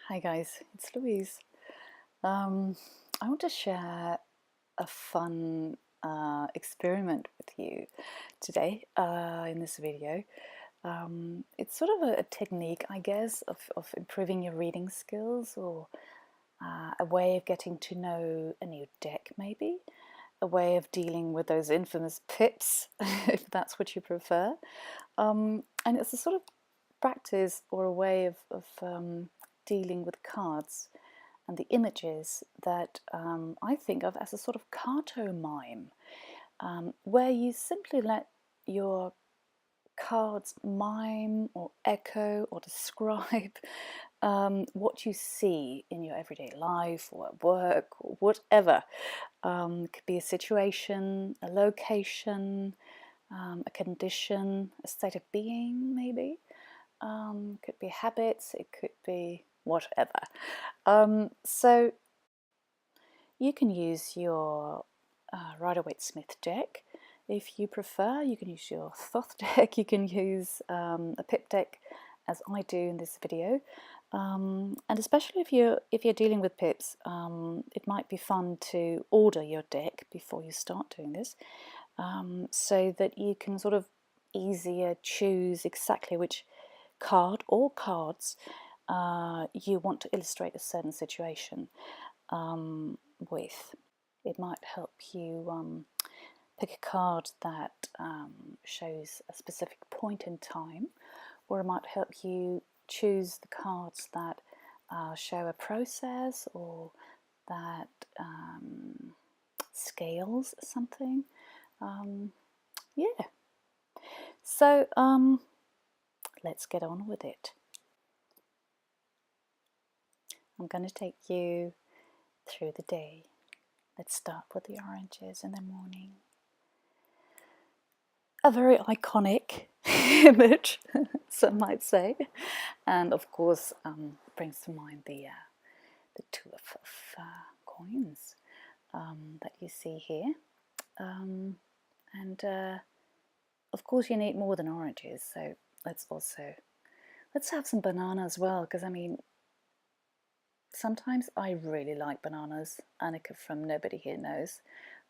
Hi guys, it's Louise. I want to share a fun experiment with you today in this video. It's sort of a technique, I guess, of improving your reading skills, or a way of getting to know a new deck, maybe. A way of dealing with those infamous pips, if that's what you prefer. And it's a sort of practice or a way of dealing with cards and the images that I think of as a sort of CARTOMIME, where you simply let your cards mime or echo or describe what you see in your everyday life or at work or whatever. It could be a situation, a location, a condition, a state of being, maybe. Could be habits, it could be whatever. So you can use your Rider-Waite-Smith deck. If you prefer, you can use your Thoth deck, you can use a pip deck, as I do in this video. And especially if you're dealing with pips, it might be fun to order your deck before you start doing this, so that you can sort of easier choose exactly which card or cards you want to illustrate a certain situation with. It might help you pick a card that shows a specific point in time, or it might help you choose the cards that show a process, or that scales something. Yeah, so let's get on with it. I'm going to take you through the day. Let's start with the oranges in the morning. A very iconic image, some might say, and of course brings to mind the two of coins that you see here. And of course you need more than oranges, so let's have some banana as well, because I mean, sometimes I really like bananas. Annika from Nobody Here knows.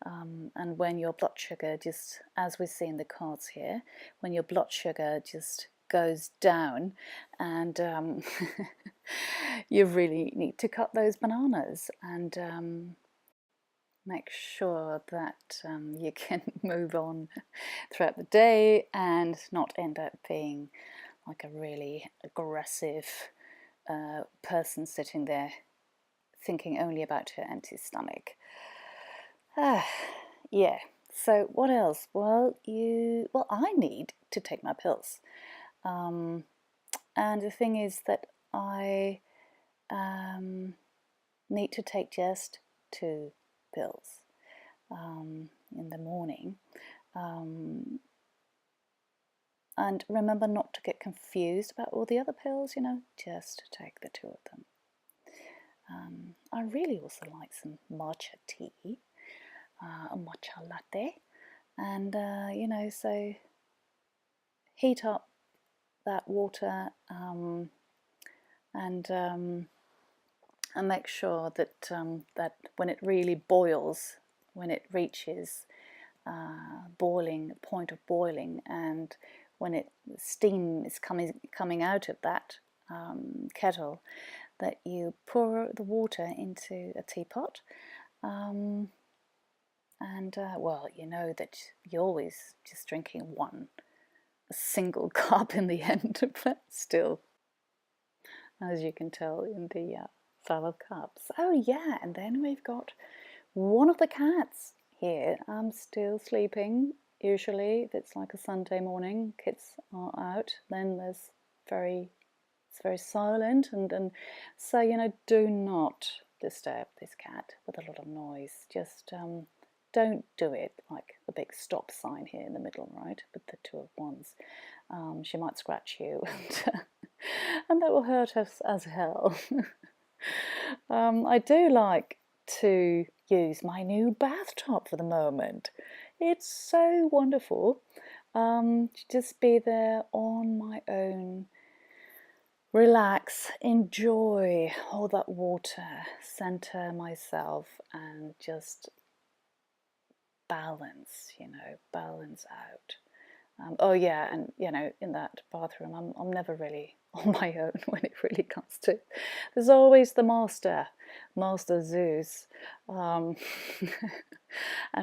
And when your blood sugar, just as we see in the cards here, when your blood sugar just goes down, and you really need to cut those bananas and make sure that you can move on throughout the day and not end up being like a really aggressive person sitting there thinking only about her empty stomach. Yeah, so what else? Well, I need to take my pills. And the thing is that I need to take just 2 pills in the morning. And remember not to get confused about all the other pills, just take the 2 of them. I really also like some matcha tea, a matcha latte, and so heat up that water and make sure that that when it really boils, when it reaches point of boiling, and when steam is coming out of that kettle, that you pour the water into a teapot, and well, you know that you're always just drinking a single cup in the end, but still, as you can tell in the 5 cups. Oh yeah, and then we've got one of the cats here. I'm still sleeping. Usually, if it's like a Sunday morning, kids are out, then it's very silent, and so do not disturb this cat with a lot of noise. Just don't do it like the big stop sign here in the middle, right, with the 2 of wands. She might scratch you, and that will hurt us as hell. I do like to use my new bathtub for the moment. It's so wonderful to just be there on my own relax, enjoy all that water, center myself, and just balance, balance out. Oh yeah, and in that bathroom, I'm never really on my own when it really comes to. There's always the Master Zeus, and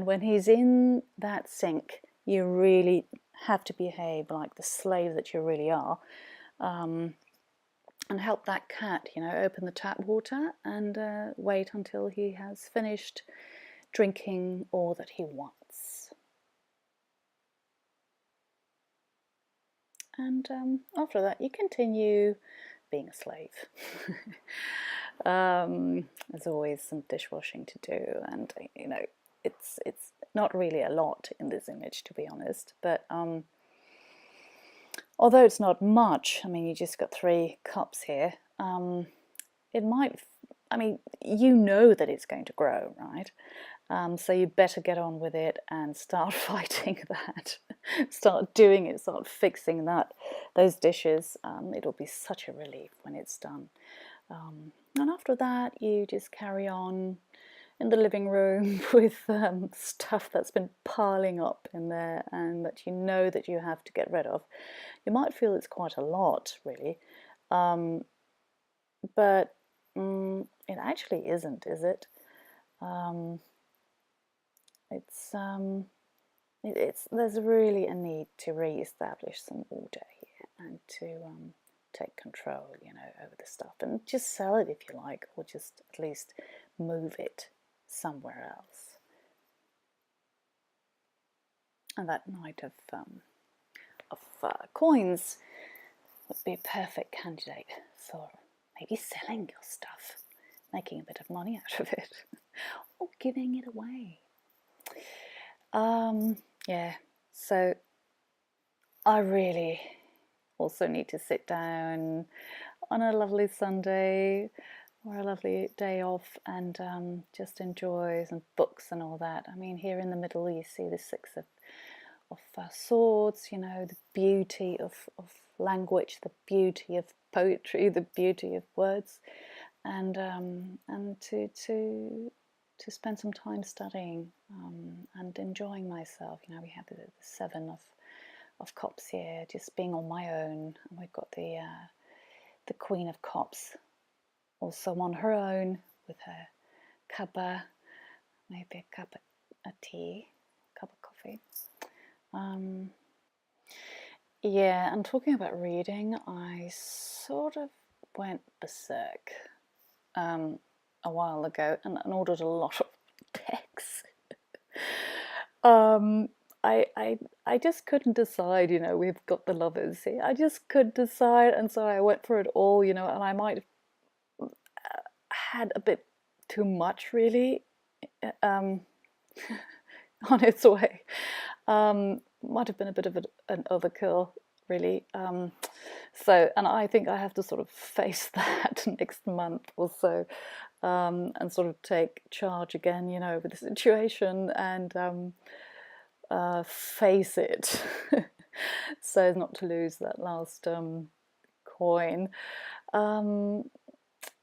when he's in that sink, you really have to behave like the slave that you really are, and help that cat, open the tap water and wait until he has finished drinking all that he wants. And after that, you continue being a slave. There's always some dishwashing to do, and it's not really a lot in this image, to be honest. But although it's not much, I mean, you just got 3 cups here. It might, I mean, you know that it's going to grow, right? So you better get on with it and start fighting that. Start doing it, start fixing those dishes. It'll be such a relief when it's done. And after that, you just carry on in the living room with stuff that's been piling up in there and that you know that you have to get rid of. You might feel it's quite a lot, really, but it actually isn't, is it? There's really a need to re-establish some order here and to take control, over the stuff, and just sell it if you like, or just at least move it somewhere else. And that Knight of coins would be a perfect candidate for maybe selling your stuff, making a bit of money out of it, or giving it away. Yeah, so I really also need to sit down on a lovely Sunday or a lovely day off and just enjoy some books and all that. I mean, here in the middle you see the 6 of Swords, the beauty of language, the beauty of poetry, the beauty of words, and to spend some time studying and enjoying myself. We have the 7 of Cups here, just being on my own. And we've got the Queen of Cups also on her own with her cuppa, maybe a cup of tea, a cup of coffee. Yeah, and talking about reading, I sort of went berserk a while ago and ordered a lot of texts. I just couldn't decide, we've got the Lovers here. I just couldn't decide, and so I went for it all, and I might have had a bit too much, really, on its way. Might have been a bit of an overkill, really. And I think I have to sort of face that next month or so, and sort of take charge again, with the situation and face it, so as not to lose that last coin.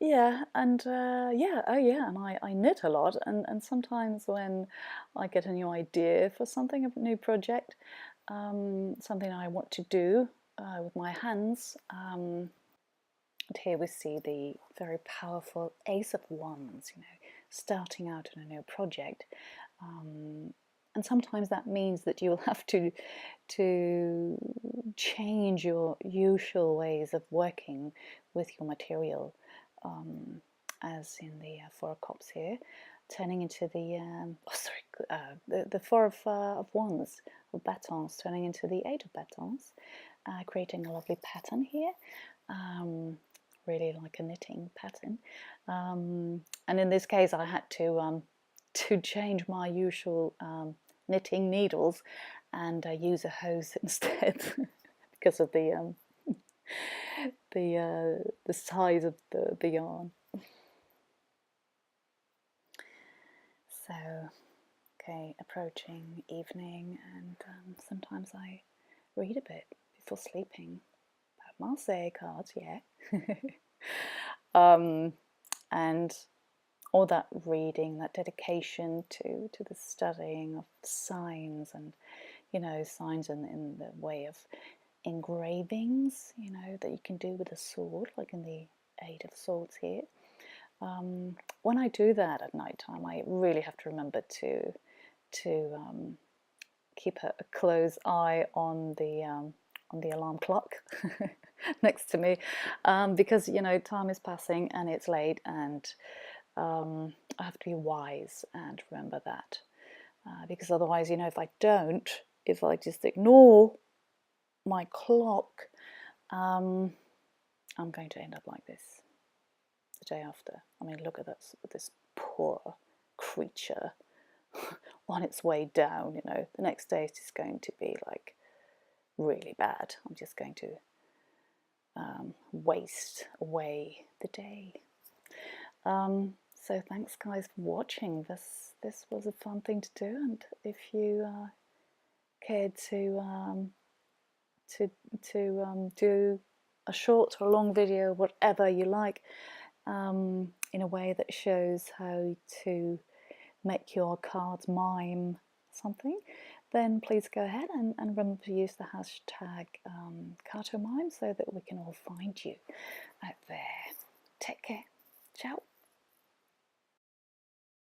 Yeah, and and I knit a lot, and sometimes when I get a new idea for something, a new project, something I want to do with my hands, and here we see the very powerful Ace of Wands, starting out in a new project. And sometimes that means that you'll have to change your usual ways of working with your material, as in the 4 of Cups here, turning into the the 4 of Wands, of batons, turning into the 8 of batons, creating a lovely pattern here, really like a knitting pattern. And in this case, I had to change my usual knitting needles and use a hose instead because of the size of the yarn. So, okay, approaching evening, and sometimes I read a bit before sleeping, about Marseille cards, yeah. And all that reading, that dedication to the studying of signs, and signs in the way of engravings, that you can do with a sword, like in the Eight of Swords here. When I do that at night time, I really have to remember to keep a close eye on the alarm clock next to me, because time is passing and it's late, and I have to be wise and remember that, because otherwise, if I just ignore my clock, I'm going to end up like this the day after. I mean, look at this poor creature on its way down. The next day it is going to be like really bad. I'm just going to waste away the day. So thanks guys for watching. This was a fun thing to do, and if you cared to do a short or a long video, whatever you like, in a way that shows how to make your cards mime something, then please go ahead and remember to use the hashtag CARTOMIME so that we can all find you out there. Take care. Ciao.